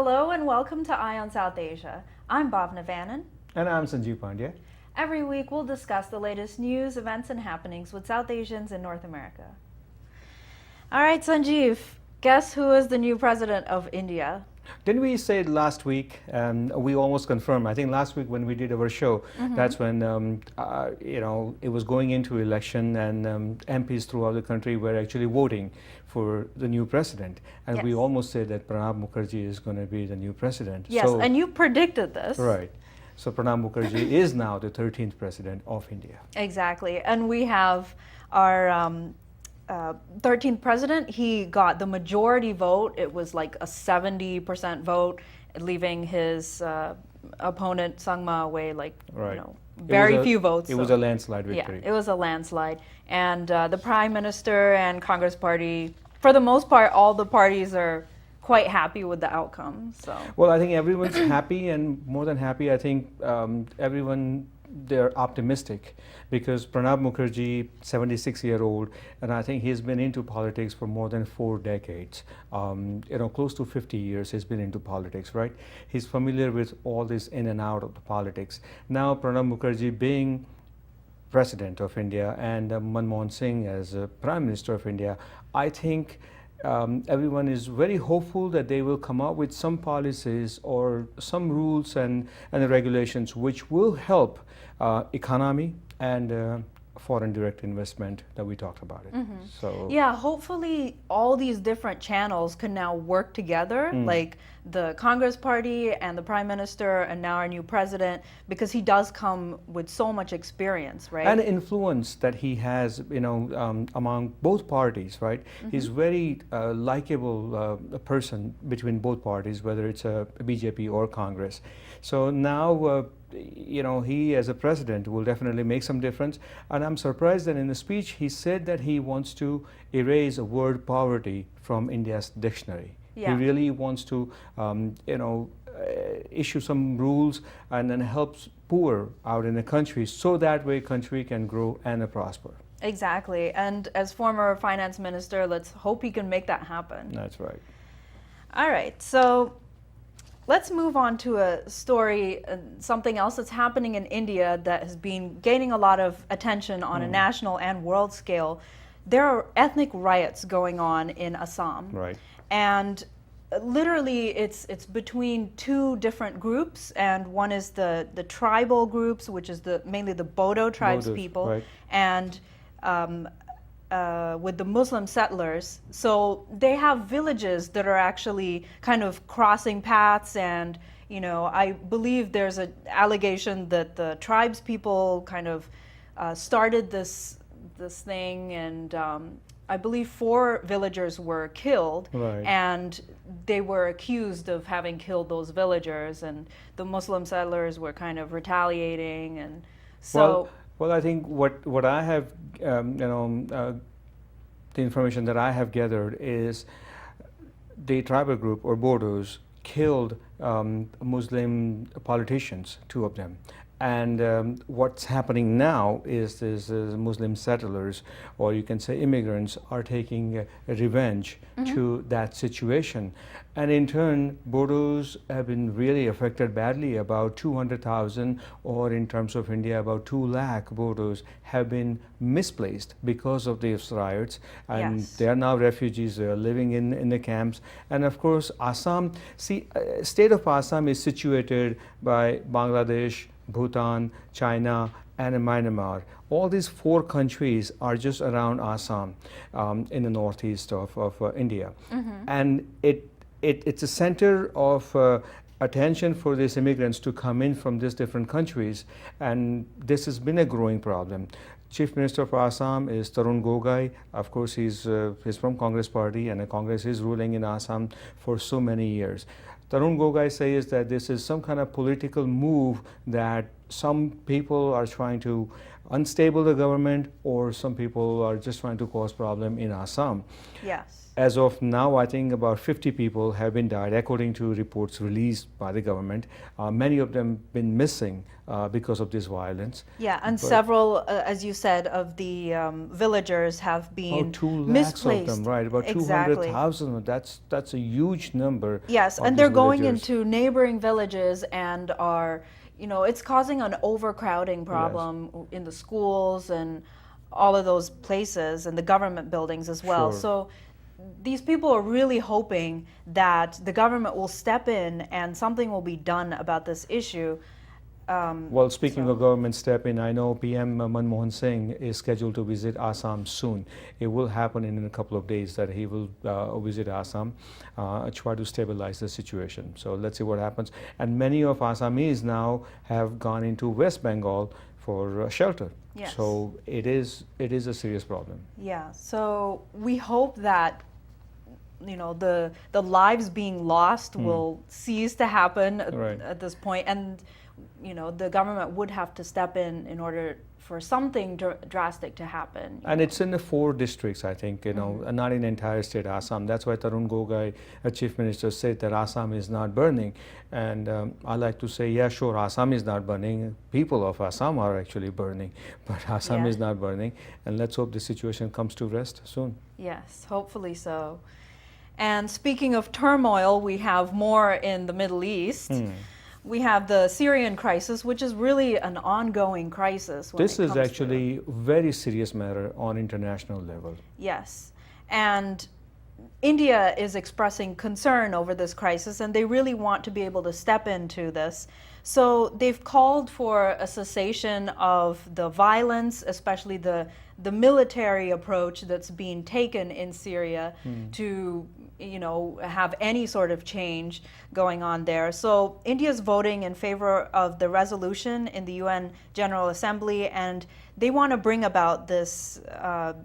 Hello and welcome to Eye on South Asia. I'm Bhavna Vanan. And I'm Sanjeev Pandya. Every week we'll discuss the latest news, events, and happenings with South Asians in North America. All right, Sanjeev, guess who is the new president of India? Didn't we say it last week? We almost confirmed. I think last week when we did our show, that's when it was going into election, and MPs throughout the country were actually voting for the new president. And we Yes. almost said that Pranab Mukherjee is going to be the new president. Yes, So, and you predicted this. right. So Pranab Mukherjee is now the 13th president of India. Exactly. And we have our 13th president. He got the majority vote. It was like a 70% vote, leaving his opponent Sangma away Right. very few votes. It was so- a landslide victory. Yeah, it was a landslide. And the Prime Minister and Congress Party, for the most part, all the parties are quite happy with the outcome. So Well, I think everyone's happy, and more than happy, I think they're optimistic because Pranab Mukherjee, 76-year-old, and I think he's been into politics for more than 4 decades. Close to 50 years he's been into politics, right? He's familiar with all this in and out of the politics. Now, Pranab Mukherjee being President of India and Manmohan Singh as Prime Minister of India, I think everyone is very hopeful that they will come up with some policies or some rules and regulations which will help economy and foreign direct investment that we talked about it. So yeah, hopefully all these different channels can now work together, like the Congress Party and the Prime Minister and now our new president, because he does come with so much experience, right? and influence that he has, among both parties, right? He's very likable person between both parties, whether it's a BJP or Congress. So now, he as a president will definitely make some difference. And I'm surprised that in the speech he said that he wants to erase the word poverty from India's dictionary. Yeah. He really wants to, issue some rules and then helps poor out in the country, so that way country can grow and prosper. Exactly. And as former finance minister, let's hope he can make that happen. That's right. All right, so let's move on to a story, something else that's happening in India that has been gaining a lot of attention on a national and world scale. There are ethnic riots going on in Assam. Right. And literally it's between two different groups, and one is the tribal groups, which is mainly the Bodo tribes Bodos, people, right. and with the Muslim settlers. So they have villages that are actually kind of crossing paths, and I believe there's an allegation that the tribes people kind of started this thing, and I believe 4 villagers were killed, Right. and they were accused of having killed those villagers, and the Muslim settlers were kind of retaliating, and so. Well, I think what I have, the information that I have gathered is the tribal group or Bodos killed Muslim politicians, 2 of them. And what's happening now is Muslim settlers, or you can say immigrants, are taking revenge to that situation. And in turn, Bodos have been really affected badly. About 200,000, or in terms of India, about 2 lakh Bodos have been misplaced because of these riots. And Yes. they are now refugees. They are living in the camps. And of course, Assam, state of Assam is situated by Bangladesh, Bhutan, China, and Myanmar. All these 4 countries are just around Assam, in the northeast of India. And it's a center of attention for these immigrants to come in from these different countries, and this has been a growing problem. Chief Minister of Assam is Tarun Gogai. Of course, he's from Congress Party, and the Congress is ruling in Assam for so many years. Tarun Gogai says that this is some kind of political move that some people are trying to unstable the government, or some people are just trying to cause problem in Assam. Yes. As of now, I think about 50 people have been died, according to reports released by the government. Many of them been missing because of this violence. Yeah, and But- several, as you said, of the villagers have been About 2 lakhs misplaced. of them, right? About Exactly. 200,000. That's a huge number. Yes, of and these they're going villagers. into neighboring villages and are, it's causing an overcrowding problem in the schools and all of those places and the government buildings as well. Sure. So these people are really hoping that the government will step in and something will be done about this issue. Well, speaking So- of government step in, I know PM Manmohan Singh is scheduled to visit Assam soon. It will happen in a couple of days that he will visit Assam, try to stabilize the situation. So let's see what happens. And many of Assamese now have gone into West Bengal for shelter. Yes. So it is a serious problem. Yeah, so we hope that the lives being lost will cease to happen Right. at this point, and the government would have to step in order for something drastic to happen. And it's in the 4 districts, I think, and not in the entire state, Assam. That's why Tarun Gogai, Chief Minister, said that Assam is not burning. And I like to say, yeah, sure, Assam is not burning. People of Assam are actually burning, but Assam Yeah. is not burning. And let's hope the situation comes to rest soon. Yes, hopefully so. And speaking of turmoil, we have more in the Middle East. We have the Syrian crisis, which is really an ongoing crisis. This is actually a very serious matter on international level. Yes. And India is expressing concern over this crisis, and they really want to be able to step into this. So they've called for a cessation of the violence, especially the military approach that's being taken in Syria to have any sort of change going on there. So India's voting in favor of the resolution in the UN General Assembly, and they want to bring about this,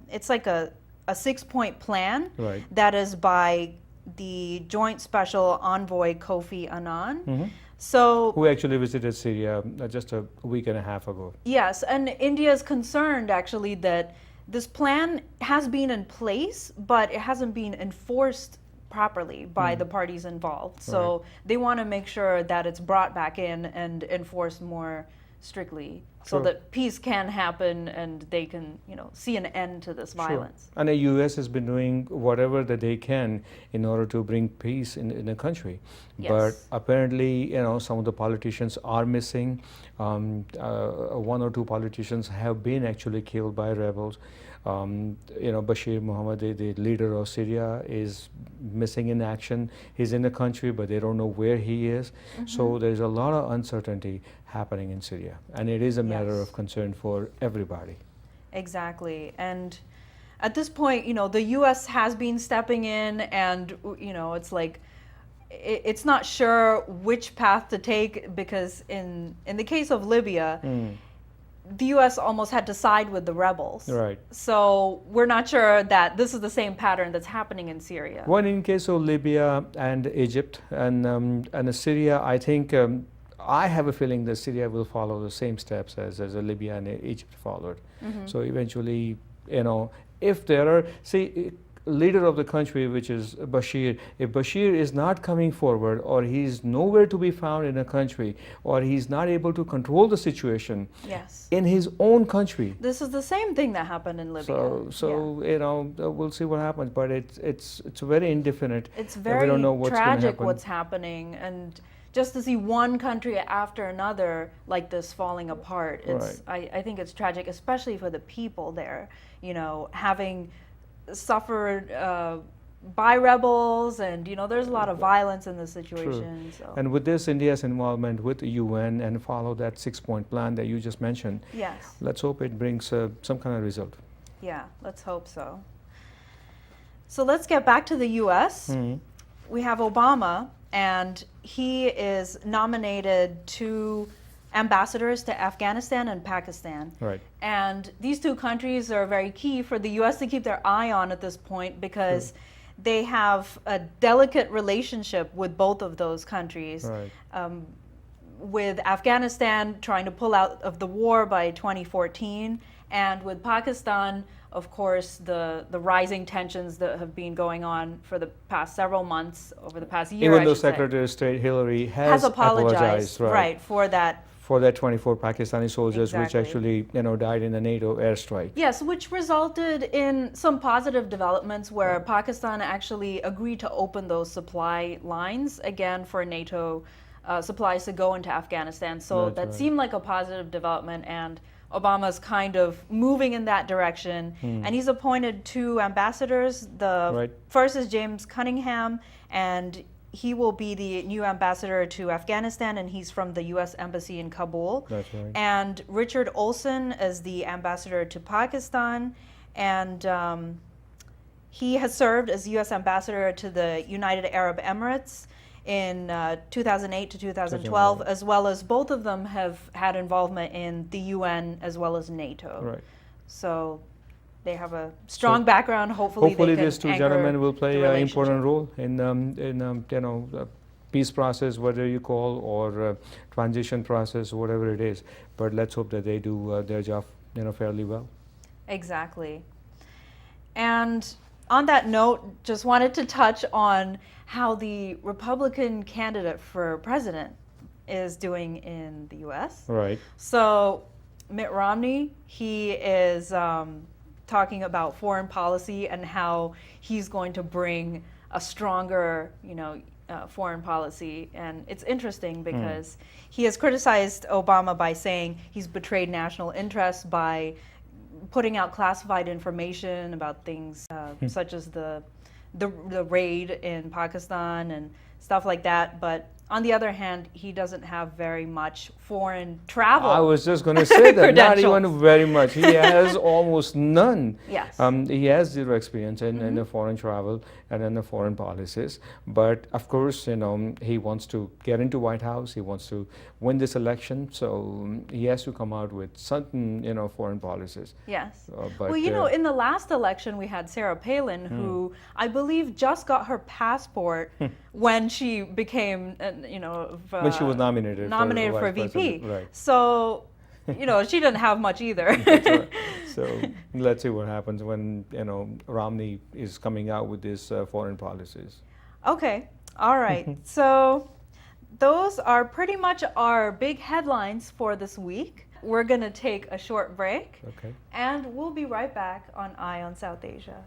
it's like a 6-point plan Right. that is by the Joint Special Envoy Kofi Annan. So Who actually visited Syria just a week and a half ago. yes, and India is concerned actually that this plan has been in place, but it hasn't been enforced properly by the parties involved. So they want to make sure that it's brought back in and enforced more strictly, so Sure. that peace can happen and they can, see an end to this violence. Sure. And the U.S. has been doing whatever that they can in order to bring peace in the country. Yes. But apparently, some of the politicians are missing. 1 or 2 politicians have been actually killed by rebels. Bashir Mohammed, the leader of Syria, is missing in action. He's in the country, but they don't know where he is. So there's a lot of uncertainty happening in Syria, and it is a matter Yes. of concern for everybody. Exactly. And at this point, the U.S. has been stepping in, and, it's like, it's not sure which path to take, because in the case of Libya, the U.S. almost had to side with the rebels. Right. So we're not sure that this is the same pattern that's happening in Syria. Well, in case of Libya and Egypt and Syria, I think I have a feeling that Syria will follow the same steps as Libya and Egypt followed. So eventually, if there are, leader of the country, which is Bashir, if Bashir is not coming forward, or he's nowhere to be found in a country, or he's not able to control the situation Yes. in his own country, This is the same thing that happened in Libya. we'll see what happens. But it's very indefinite. It's We very don't know what's gonna tragic happen. what's happening, and just to see one country after another like this falling apart, I think it's tragic, especially for the people there, having suffered by rebels, and there's a lot of violence in the situation. So And with this, India's involvement with the UN and follow that 6-point plan that you just mentioned, yes, let's hope it brings some kind of result. yeah, let's hope so. So let's get back to the U.S. We have Obama, and he is nominated 2 ambassadors to Afghanistan and Pakistan. Right. And these 2 countries are very key for the U.S. to keep their eye on at this point, because they have a delicate relationship with both of those countries. Right. with Afghanistan trying to pull out of the war by 2014, and with Pakistan, of course, the rising tensions that have been going on for the past several months, over the past year. Even I though should say, Secretary of State Hillary has apologized, right, for that. for that 24 Pakistani soldiers which Exactly. actually died in a NATO airstrike. Yes, which resulted in some positive developments where Pakistan actually agreed to open those supply lines again for NATO supplies to go into Afghanistan. So That's that right. seemed like a positive development, and Obama's kind of moving in that direction. And he's appointed 2 ambassadors. The Right. first is James Cunningham, and he will be the new ambassador to Afghanistan, and he's from the U.S. Embassy in Kabul. That's right. And Richard Olson as the ambassador to Pakistan, and he has served as U.S. ambassador to the United Arab Emirates in 2008 to 2012, as well as both of them have had involvement in the UN as well as NATO. Right. So they have a strong background. Hopefully they can these 2 anchor gentlemen will play the an relationship. important role in peace process, whether you call, or transition process, whatever it is. But let's hope that they do their job fairly well. Exactly. And on that note, just wanted to touch on how the Republican candidate for president is doing in the U.S. Right. So Mitt Romney, he is talking about foreign policy and how he's going to bring a stronger, foreign policy. And it's interesting because he has criticized Obama by saying he's betrayed national interests by putting out classified information about things such as the raid in Pakistan and stuff like that. But on the other hand, he doesn't have very much foreign travel. I was just going to say that, not even credentials. very much. He has almost none. Yes. He has 0 experience in the foreign travel and in the foreign policies. But of course, he wants to get into White House. He wants to win this election. So he has to come out with certain, foreign policies. Yes. But, Well, in the last election, we had Sarah Palin, who I believe just got her passport when she became, when she was nominated for vice VP. president, right. So, she didn't have much either. That's right. So let's see what happens when Romney is coming out with these foreign policies. Okay. All right. So those are pretty much our big headlines for this week. We're going to take a short break, Okay. and we'll be right back on Eye on South Asia.